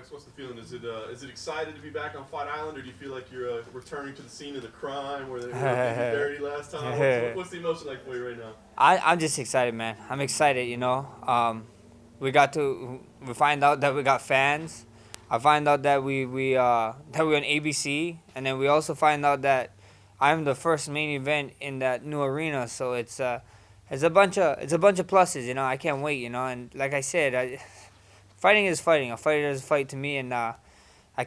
next? What's the feeling? Is it excited to be back on Fight Island, or do you feel like you're returning to the scene of the crime where they did you dirty last time? What's the emotion like for you right now? I'm just excited, man. I'm excited, you know. We find out that we got fans. I find out that that we're on ABC, and then we also find out that I'm the first main event in that new arena. So it's a bunch of pluses, you know. I can't wait, you know. And like I said, fighting is fighting. A fighter is a fight to me, and I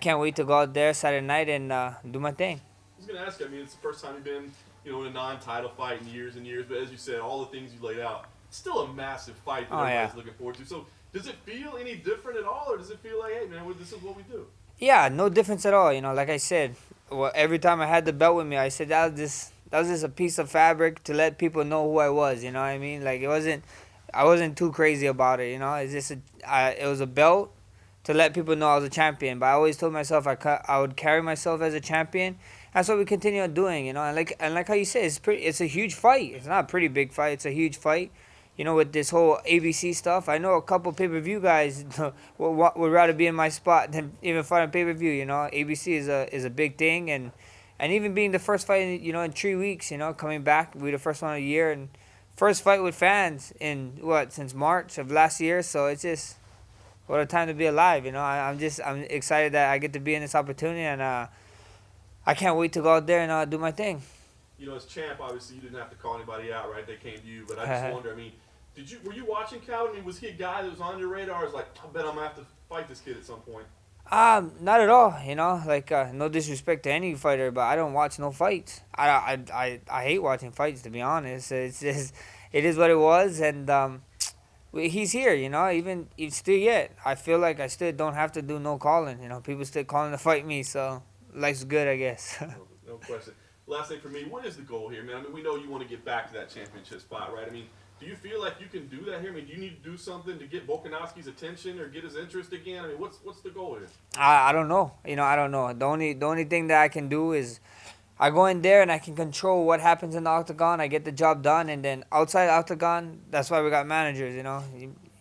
can't wait to go out there Saturday night and do my thing. I was gonna ask you. I mean, it's the first time you've been, in a non-title fight in years and years. But as you said, all the things you laid out, it's still a massive fight that Oh yeah. everybody's looking forward to. So, does it feel any different at all, or does it feel like, hey, man, this is what we do? Yeah, no difference at all. You know, like I said, well, every time I had the belt with me, I said that was just a piece of fabric to let people know who I was. You know what I mean? Like I wasn't too crazy about it. You know, it was a belt to let people know I was a champion. But I always told myself I would carry myself as a champion. That's what we continue on doing. You know, and like how you said, it's a huge fight. It's not a pretty big fight. It's a huge fight. You know, with this whole ABC stuff, I know a couple pay-per-view guys would rather be in my spot than even fight on pay-per-view. You know, ABC is a big thing, and even being the first fight, you know, in 3 weeks, you know, coming back, we the first one of the year, and first fight with fans in since March of last year. So it's just what a time to be alive. You know, I'm excited that I get to be in this opportunity, and I can't wait to go out there and do my thing. As champ, obviously you didn't have to call anybody out, right? They came to you. But I just wonder. I mean, were you watching Calvin? I mean, was he a guy that was on your radar? I was like, I bet I'm gonna have to fight this kid at some point. Not at all. You know, like no disrespect to any fighter, but I don't watch no fights. I hate watching fights, to be honest. It's just it is what it was, and he's here. You know, even he's still yet. I feel like I still don't have to do no calling. You know, people still calling to fight me, so life's good, I guess. No question. Last thing for me, what is the goal here, man? I mean, we know you want to get back to that championship spot, right? I mean, do you feel like you can do that here? I mean, do you need to do something to get Volkanovski's attention or get his interest again? I mean, what's the goal here? I don't know. You know, I don't know. The only thing that I can do is I go in there and I can control what happens in the octagon. I get the job done, and then outside the octagon, that's why we got managers. You know,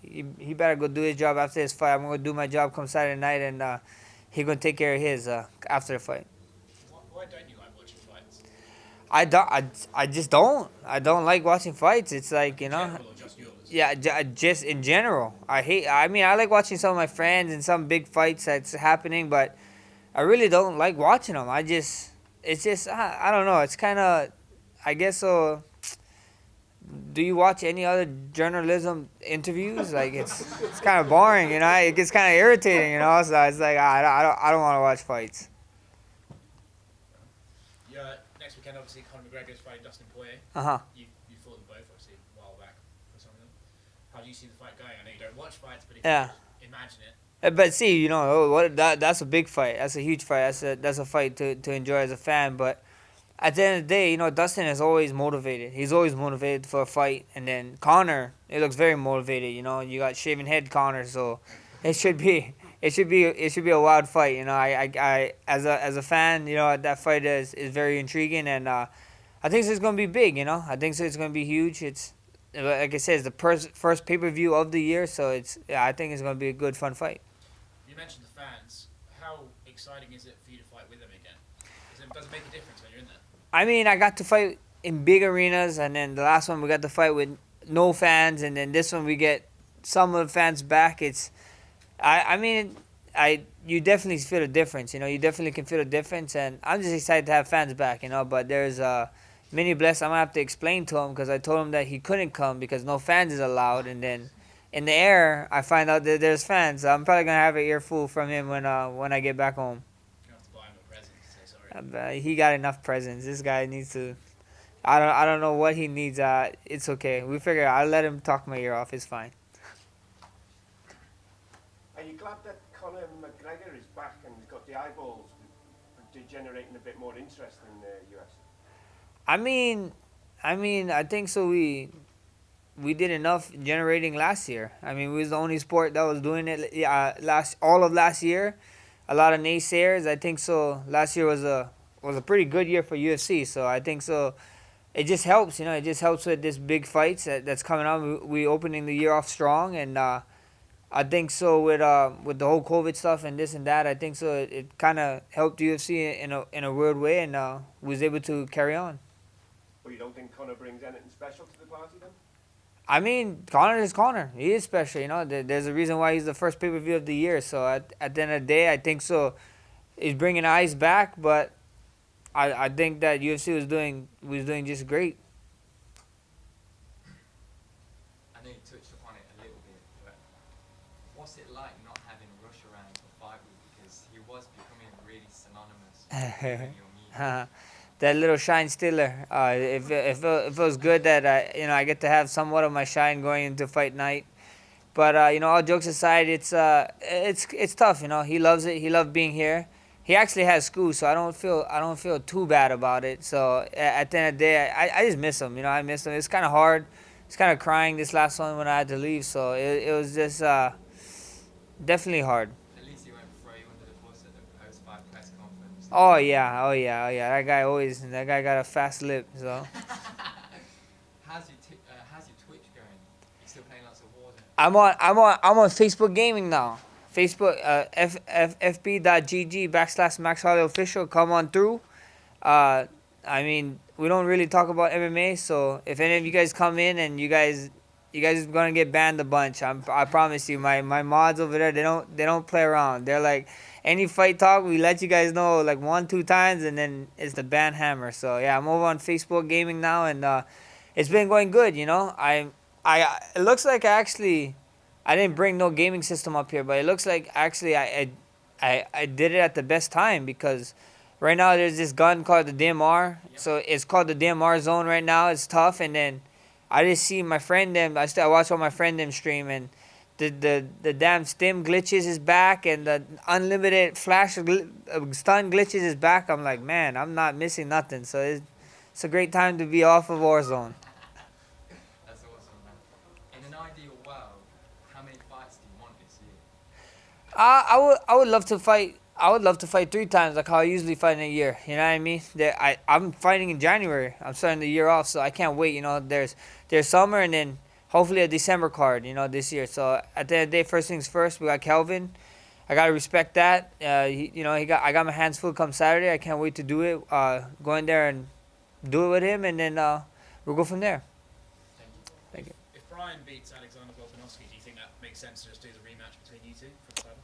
he better go do his job after his fight. I'm gonna do my job come Saturday night, and he gonna take care of his after the fight. Why don't you like watching fights? I just don't. I don't like watching fights. It's like, you know. General or just yours? Yeah, just in general. I mean, I like watching some of my friends and some big fights that's happening, but I really don't like watching them. It's just, I don't know. It's kind of, I guess so. Do you watch any other journalism interviews? Like, it's kind of boring, you know. It gets kind of irritating, you know. So it's like I don't want to watch fights. Yeah, next weekend, obviously, Conor McGregor is fighting Dustin Poirier. You fought them both, obviously, a while back for some of them. How do you see the fight going? I know you don't watch fights, but if Yeah. you imagine it. But see, you know, that's a big fight. That's a huge fight. That's a fight to enjoy as a fan. But at the end of the day, you know, Dustin is always motivated. He's always motivated for a fight. And then Conor, it looks very motivated. You know, you got shaven head Conor, so it should be a wild fight. You know, I as a fan, you know, that fight is very intriguing, and I think it's gonna be big. You know, I think so. It's gonna be huge. It's like I said, it's the first pay-per-view of the year, so I think it's gonna be a good fun fight. You mentioned the fans. How exciting is it for you to fight with them again? Does it make a difference when you're in there? I mean, I got to fight in big arenas, and then the last one we got to fight with no fans, and then this one we get some of the fans back. I mean, you definitely feel the difference. You know, you definitely can feel the difference, and I'm just excited to have fans back. You know, but there's Mini Bless. I'm gonna have to explain to him because I told him that he couldn't come because no fans is allowed, and then in the air I find out that there's fans. So I'm probably gonna have an earful from him when I get back home. You have to buy him a present to say sorry. He got enough presents. This guy needs to. I don't know what he needs. It's okay. We figure I'll let him talk my ear off. It's fine. Are you glad that Conor McGregor is back and got the eyeballs generating a bit more interest in the US? I think so. We did enough generating last year. I mean, we was the only sport that was doing it. All of last year, a lot of naysayers. I think so. Last year was a pretty good year for UFC. So I think so. It just helps, you know. It just helps with this big fights that's coming on. We opening the year off strong, and I think so with the whole COVID stuff and this and that. I think so. It kind of helped UFC in a weird way, and was able to carry on. But you don't think Conor brings anything special to the party then? I mean, Conor is Conor. He is special. There's a reason why he's the first pay per view of the year. So at the end of the day, I think so. He's bringing eyes back, but I think that UFC was doing just great. I know you touched upon it a little bit, but what's it like not having Rush around to fight with? Because he was becoming really synonymous with you in your media. That little shine stealer. It feels good that I get to have somewhat of my shine going into fight night. But all jokes aside, it's tough. He loves it. He loves being here. He actually has school, so I don't feel too bad about it. So at the end of the day, I just miss him. I miss him. It's kind of hard. It's kind of crying this last one when I had to leave. So it was just definitely hard. At least he won't throw you under the bus at the post-fight press conference. Oh yeah, oh yeah, oh yeah. That guy got a fast lip. So How's your Twitch going? You still playing lots of Warzone? I'm on Facebook Gaming now. Facebook fb.gg/MaxHollowayOfficial. Come on through. I mean, we don't really talk about MMA, so if any of you guys come in and you guys are gonna get banned a bunch. I promise you. My mods over there, they don't play around. They're like, any fight talk, we let you guys know like 1-2 times, and then it's the ban hammer. So yeah, I'm over on Facebook Gaming now, and it's been going good. It looks like I didn't bring no gaming system up here, but it looks like actually I did it at the best time, because right now there's this gun called the DMR. Yep. So it's called the DMR zone right now. It's tough, and then I just see my friend them. I watch all my friend them stream, and the damn stim glitches is back, and the unlimited flash stun glitches is back. I'm like, man, I'm not missing nothing. So it's a great time to be off of Warzone. That's awesome, man. In an ideal world, how many fights do you want this year? I would love to fight. I would love to fight 3 times, like how I usually fight in a year. You know what I mean? I'm fighting in January. I'm starting the year off, so I can't wait. There's summer, and then hopefully a December card. This year. So at the end of the day, first things first. We got Kelvin. I gotta respect that. I got my hands full come Saturday. I can't wait to do it. Go in there and do it with him, and then we'll go from there. Thank you. Thank you. If Brian beats Alexander Volkanovski, do you think that makes sense to just do the rematch between you two for the title?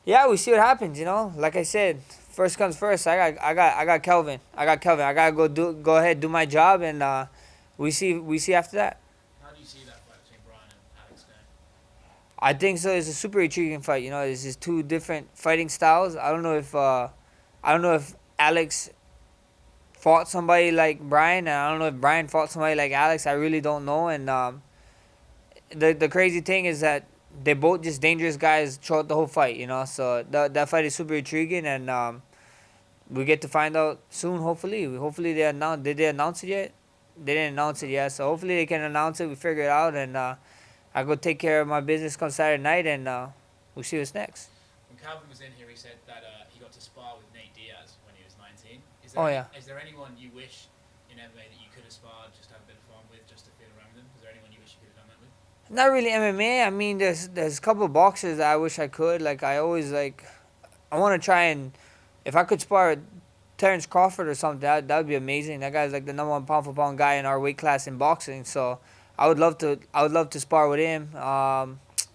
Yeah, we see what happens. Like I said, first comes first. I got Kelvin. I gotta go ahead, do my job, and we see after that. How do you see that fight between Brian and Alex going? I think so. It's a super intriguing fight. It's just 2 different fighting styles. I don't know if Alex fought somebody like Brian, and I don't know if Brian fought somebody like Alex. I really don't know. And the crazy thing is that they're both just dangerous guys throughout the whole fight. So that fight is super intriguing, and we get to find out soon. Hopefully they announce. Did they announce it yet? They didn't announce it yet. So hopefully they can announce it. We figure it out, and I go take care of my business come Saturday night, and we'll see what's next. When Calvin was in here, he said that he got to spar with Nate Diaz when he was 19. Is there anyone you wish in MMA that you could have sparred, just to have a bit of fun with, just to feel around them? Is there anyone you wish you could have done that with? Not really MMA. I mean, there's a couple of boxers that I wish I could. Like I always I want to try, and if I could spar with Terrence Crawford or something, that would be amazing. That guy's like the #1 pound for pound guy in our weight class in boxing. So I would love to spar with him.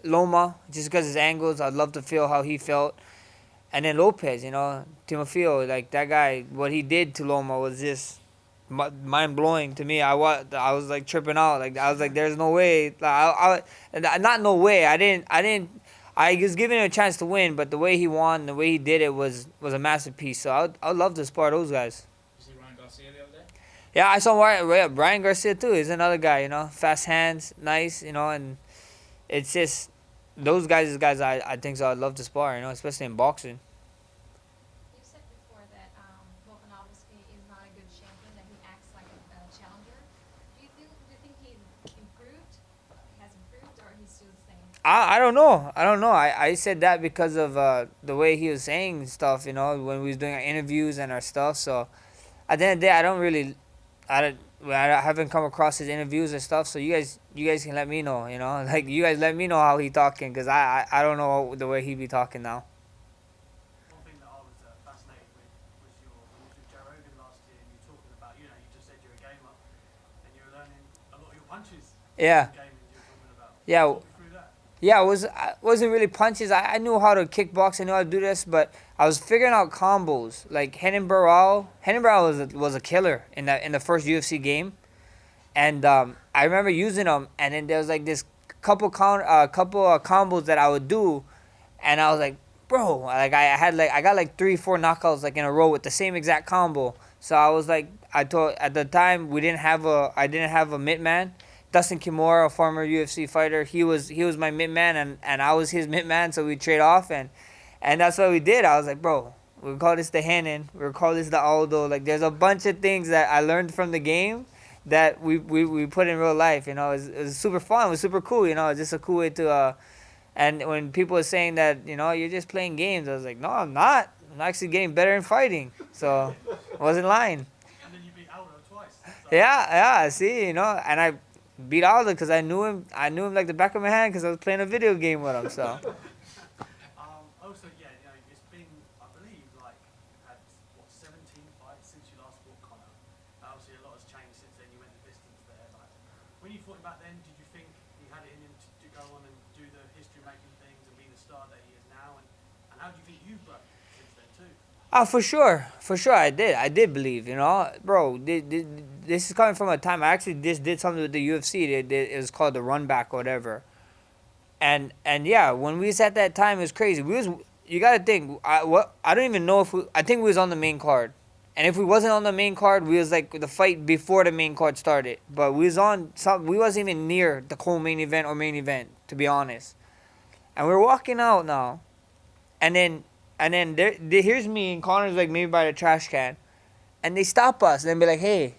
Loma, just because his angles, I'd love to feel how he felt. And then Lopez, Timofeo, like that guy, what he did to Loma was just mind blowing to me. I was like tripping out. Like I was like, there's no way. Not no way. I was giving him a chance to win, but the way he won, the way he did it was a masterpiece. So I'd love to spar those guys. Did you see Ryan Garcia the other day? Yeah, I saw Brian Garcia too. He's another guy, fast hands, nice, and it's just those guys is guys I think so I'd love to spar, especially in boxing. You said before that Volkanovski is not a good champion, that he acts like a challenger. Do you think he improved, has improved, or he's still the same? I don't know. I said that because of the way he was saying stuff, when we was doing our interviews and our stuff. So at the end of the day, I haven't come across his interviews and stuff. So you guys can let me know. You know, like you guys let me know how he talking, cause I don't know the way he be talking now. One thing that I was fascinated with was your when you was with Joe Rogan last year, and you were talking about, you know, you just said you're a gamer, and you were learning a lot of your punches. Yeah. Gaming you were talking about. Yeah. Talk me through that. Yeah, it wasn't really punches. I knew how to kickbox. I knew how to do this, but I was figuring out combos. Like Henan Barral was a killer in the first UFC game, and I remember using them. And then there was like this couple combos that I would do, and I was like, bro, like I got like 3-4 knockouts like in a row with the same exact combo. So I was like, I told at the time I didn't have a mid man. Dustin Kimura, a former UFC fighter, he was my mid man, and I was his mid man, so we trade off, and that's what we did. I was like, bro, we call this the Henan, we call this the Aldo. Like, there's a bunch of things that I learned from the game that we put in real life. You know, it was super fun, it was super cool. You know, it's just a cool way to. And when people were saying that, you know, you're just playing games, I was like, no, I'm not. I'm actually getting better in fighting. So I wasn't lying. And then you beat Aldo twice. So Yeah, see, you know, and I beat Aldo because I knew him like the back of my hand because I was playing a video game with him. So also, yeah, you know, it's been, I believe, like, you've had, what, 17 fights since you last fought Conor. Obviously, a lot has changed since then. You went the distance there. Like, when you fought him back then, did you think he had it in him to go on and do the history-making things and be the star that he is now? And how do you think you've grown since then, too? for sure, I did believe, you know, bro. This is coming from a time I actually just did something with the UFC. It was called the Run Back or whatever. And yeah, when we was at that time, it was crazy. You gotta think. I don't even know if I think we was on the main card, and if we wasn't on the main card, we was like the fight before the main card started. But we was on some. We wasn't even near the co-main event or main event, to be honest. And we're walking out now, and then here's me and Connor's like maybe by the trash can, and they stop us and be like, hey,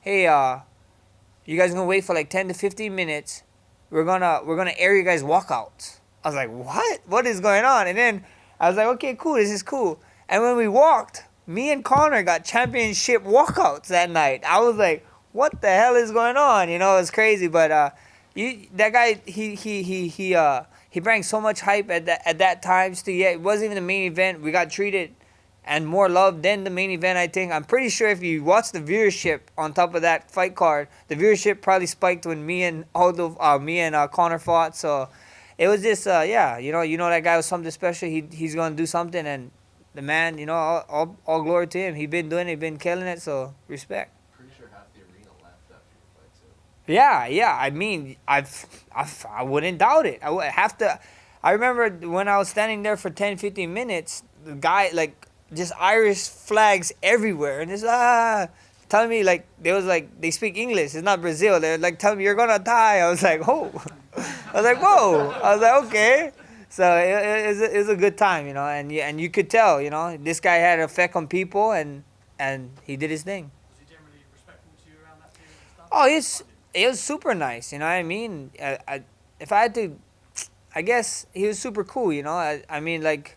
you guys gonna wait for like 10 to 15 minutes. We're gonna air you guys walkouts. I was like, what? What is going on? And then I was like, okay, cool, this is cool. And when we walked, me and Connor got championship walkouts that night. I was like, what the hell is going on? You know, it's crazy. But that guy, he brought so much hype at that time. Still, yeah, it wasn't even the main event. We got treated and more love than the main event, I think. I'm pretty sure if you watch the viewership on top of that fight card, the viewership probably spiked when me and Connor fought. So it was just, yeah, you know that guy was something special. He's going to do something, and the man, you know, all glory to him. He been doing it, he been killing it, so respect. Pretty sure half the arena laughed after your fight, too. Yeah. I mean, I wouldn't doubt it. I would have to. I remember when I was standing there for 10, 15 minutes, the guy, like, just Irish flags everywhere, and it's telling me like they speak English. It's not Brazil. They're like telling me you're gonna die. I was like, oh, I was like, whoa. I was like, okay. So it was a good time, you know, and you could tell, you know, this guy had an effect on people, and he did his thing. Was he generally respectful to you around that period and stuff? Oh, it was super nice, you know what I mean. If I had to, I guess he was super cool, you know. I mean, like,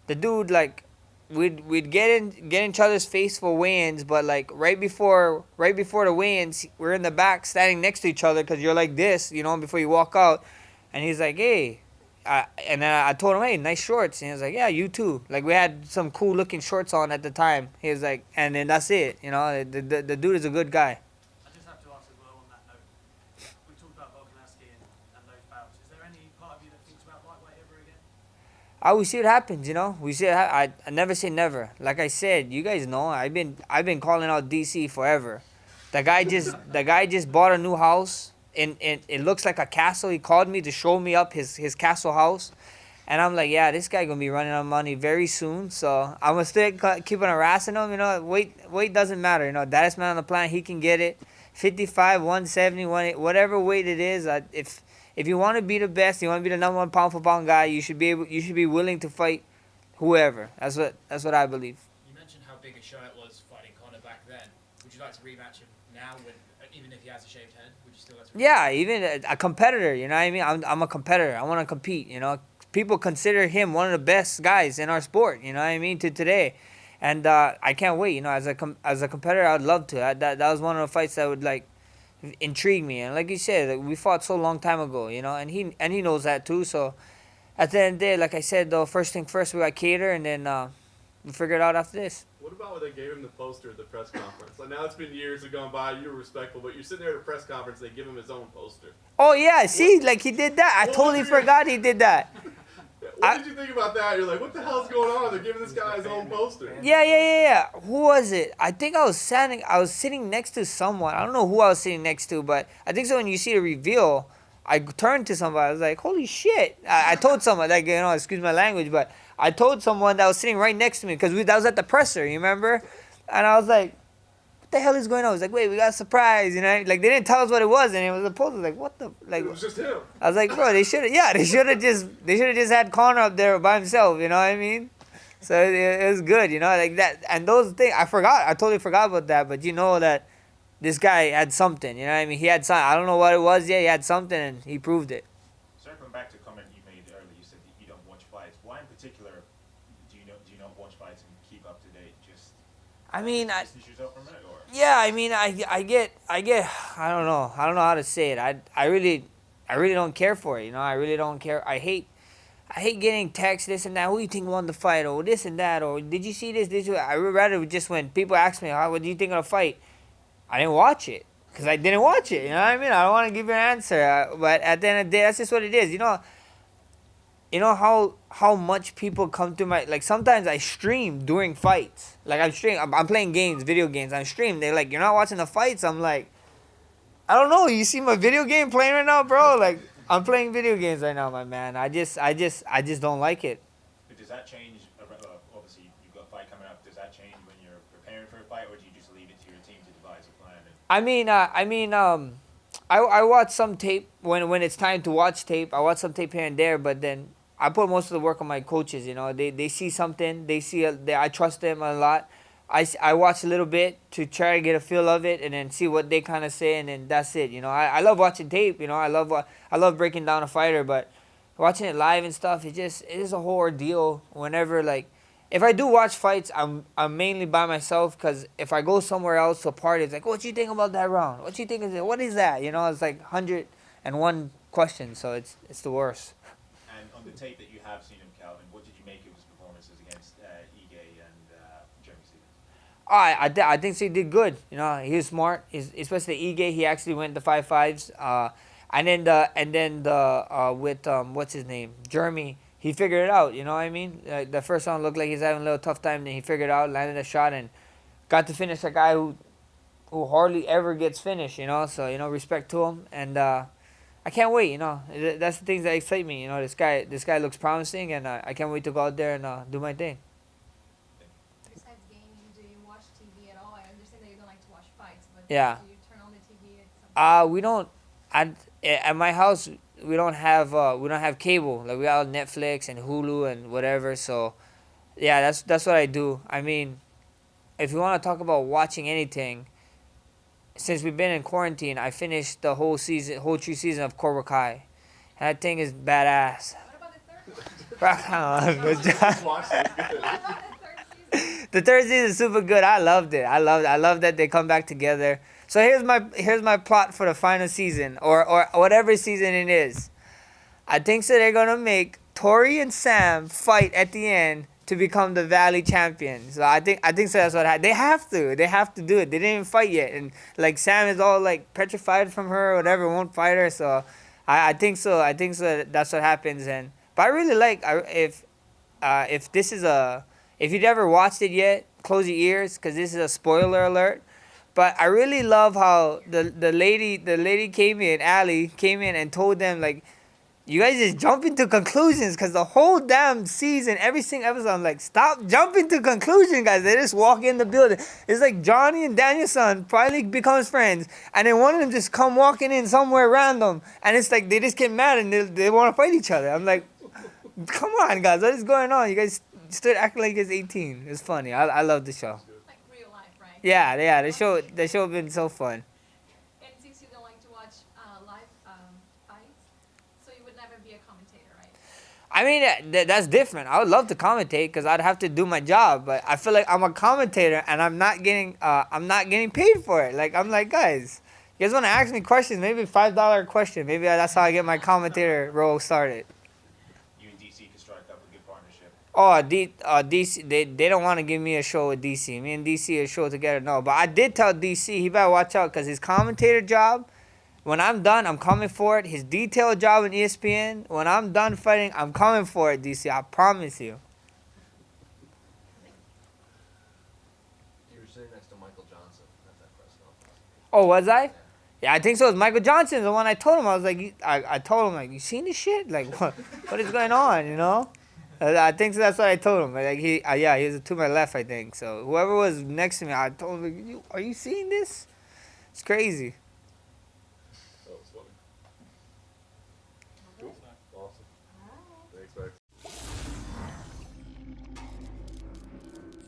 the dude, like, we'd get in each other's face for weigh-ins, but like right before the weigh-ins, we're in the back standing next to each other because you're like this, you know, before you walk out, and he's like, hey, and then I told him, hey, nice shorts, and he was like, yeah, you too. Like, we had some cool looking shorts on at the time. He was like, and then that's it, you know. The dude is a good guy. I just have to ask as well on that note. We talked about Volkanovski and those bouts. Is there any part of you that thinks about lightweight ever again? We see what happens, you know. We see it I never say never. Like I said, you guys know I've been calling out DC forever. The guy just bought a new house, and it looks like a castle. He called me to show me up his castle house, and I'm like, yeah, this guy gonna be running out of money very soon. So I'm gonna still keep on harassing him. You know, weight doesn't matter. You know, baddest man on the planet, he can get it. 55, 170, 180, whatever weight it is. If you want to be the best, you want to be the number one pound for pound guy, you should be willing to fight whoever. That's what I believe. You mentioned how big a show it was fighting Conor back then. Would you like to rematch him now, even if he has a shaved head? Would you still like to? Yeah, even a competitor. You know what I mean? I'm a competitor. I want to compete. You know, people consider him one of the best guys in our sport. You know what I mean? To today, And I can't wait. You know, as a competitor, I'd love to. That was one of the fights that would like intrigue me. And like you said, like, we fought so long time ago. You know, and he knows that too. So at the end of the day, like I said, though, first thing first, we got cater, and then we figure it out after this. What about when they gave him the poster at the press conference? Like, now it's been years have gone by, you were respectful, but you're sitting there at a press conference, they give him his own poster. Oh yeah, see, like he did that. I totally forgot he did that. What did you think about that? You're like, what the hell's going on? They're giving this guy his own poster. Yeah. Who was it? I think I was sitting next to someone. I don't know who I was sitting next to, but I think so when you see the reveal, I turned to somebody. I was like, holy shit. I told someone, like, you know, excuse my language, but I told someone that was sitting right next to me because that was at the presser, you remember? And I was like, what the hell is going on? I was like, wait, we got a surprise, you know? Like, they didn't tell us what it was, and it was a poster. Like, what the? Like, It was just him. I was like, bro, they should have just had Conor up there by himself, you know what I mean? So it was good, you know, like that. And those things, I totally forgot about that, but you know that this guy had something, you know what I mean? He had something. I don't know what it was yet. He had something, and he proved it. Circling back to a comment you made earlier, you said that you don't watch fights. Why in particular do you not watch fights and keep up to date? Just I mean, distance yourself from it, or? yeah, I mean, I get, I don't know how to say it. I really don't care for it, you know. I really don't care. I hate getting texts, this and that. Who do you think won the fight, or this and that, or did you see this? I would rather just when people ask me, what do you think of the fight? I didn't watch it because I didn't watch it. You know what I mean? I don't want to give you an answer, but at the end of the day, that's just what it is. You know how much people come to my, like, sometimes I stream during fights. Like, I'm playing games, video games. I stream. They're like, you're not watching the fights. I'm like, I don't know. You see my video game playing right now, bro? Like, I'm playing video games right now, my man. I just don't like it. But does that change? Obviously, you've got a fight coming up. Does that change when you're preparing for a fight, or do you just leave it to your team to devise a plan? I watch some tape when it's time to watch tape. I watch some tape here and there, but then I put most of the work on my coaches. You know, they see something. I trust them a lot. I watch a little bit to try to get a feel of it, and then see what they kind of say, and then that's it. You know, I love watching tape. You know, I love breaking down a fighter, but watching it live and stuff, it is a whole ordeal. Whenever, like, if I do watch fights, I'm mainly by myself, because if I go somewhere else to a party, it's like, what you think about that round? What you think of it? What is that? You know, it's like 101 questions, so it's the worst. And on the tape that you have seen of Calvin, what did you make of his performances against Ige and Jeremy Stevens? I think he did good. You know, he was smart. Especially Ige, he actually went the 5-5s. And then with what's his name, Jeremy, he figured it out. You know what I mean? The first round looked like he's having a little tough time. Then he figured it out, landed a shot, and got to finish a guy who hardly ever gets finished. You know, so, you know, respect to him. And I can't wait. You know, that's the things that excite me. You know, this guy looks promising, and I can't wait to go out there and do my thing. Besides gaming, do you watch TV at all? I understand that you don't like to watch fights, but Yeah. do you turn on the TV at some We don't. At my house, we don't have cable. Like, we got Netflix and Hulu and whatever. So, yeah, that's what I do. I mean, if you want to talk about watching anything, since we've been in quarantine, I finished the whole true season of Cobra Kai. And that thing is badass. What about the third one? Good job. Watch it. It's good. What about the third season? The third season is super good. I loved it. I love that they come back together. So here's my plot for the final season, or whatever season it is. I think so they're gonna make Tori and Sam fight at the end to become the Valley champions. So I think so. That's what they have to. They have to do it. They didn't even fight yet, and like Sam is all like petrified from her or whatever, won't fight her. So I think so. I think so. That's what happens. But I really like if you've never watched it yet, close your ears, because this is a spoiler alert. But I really love how the lady came in, Allie came in and told them, like, you guys just jump into conclusions, because the whole damn season, every single episode, I'm like, stop jumping to conclusions, guys. They just walk in the building. It's like Johnny and Danielson finally becomes friends, and then one of them just come walking in somewhere random, and it's like they just get mad and they want to fight each other. I'm like, come on, guys, what is going on? You guys stood acting like it's 18. It's funny. I love the show. Like real life, right? Yeah, the show been so fun. And since you don't like to watch live fights, so you would never be a commentator, right? I mean, that's different. I would love to commentate because I'd have to do my job, but I feel like I'm a commentator and I'm not getting paid for it. Like I'm like, guys, you guys want to ask me questions? Maybe $5 question. Maybe that's how I get my commentator role started. You and DC can strike up a good partnership. Oh, DC, they don't want to give me a show with DC. Me and DC a show together. No, but I did tell DC he better watch out because his commentator job. When I'm done, I'm coming for it. His detailed job in ESPN, when I'm done fighting, I'm coming for it, DC. I promise you. You were sitting next to Michael Johnson at that press conference. Oh, was I? Yeah, I think so. It was Michael Johnson, the one I told him. I was like, I told him, like, you seen this shit? Like, what is going on, you know? I think so. That's what I told him. Like, he was to my left, I think. So whoever was next to me, I told him, are you seeing this? It's crazy.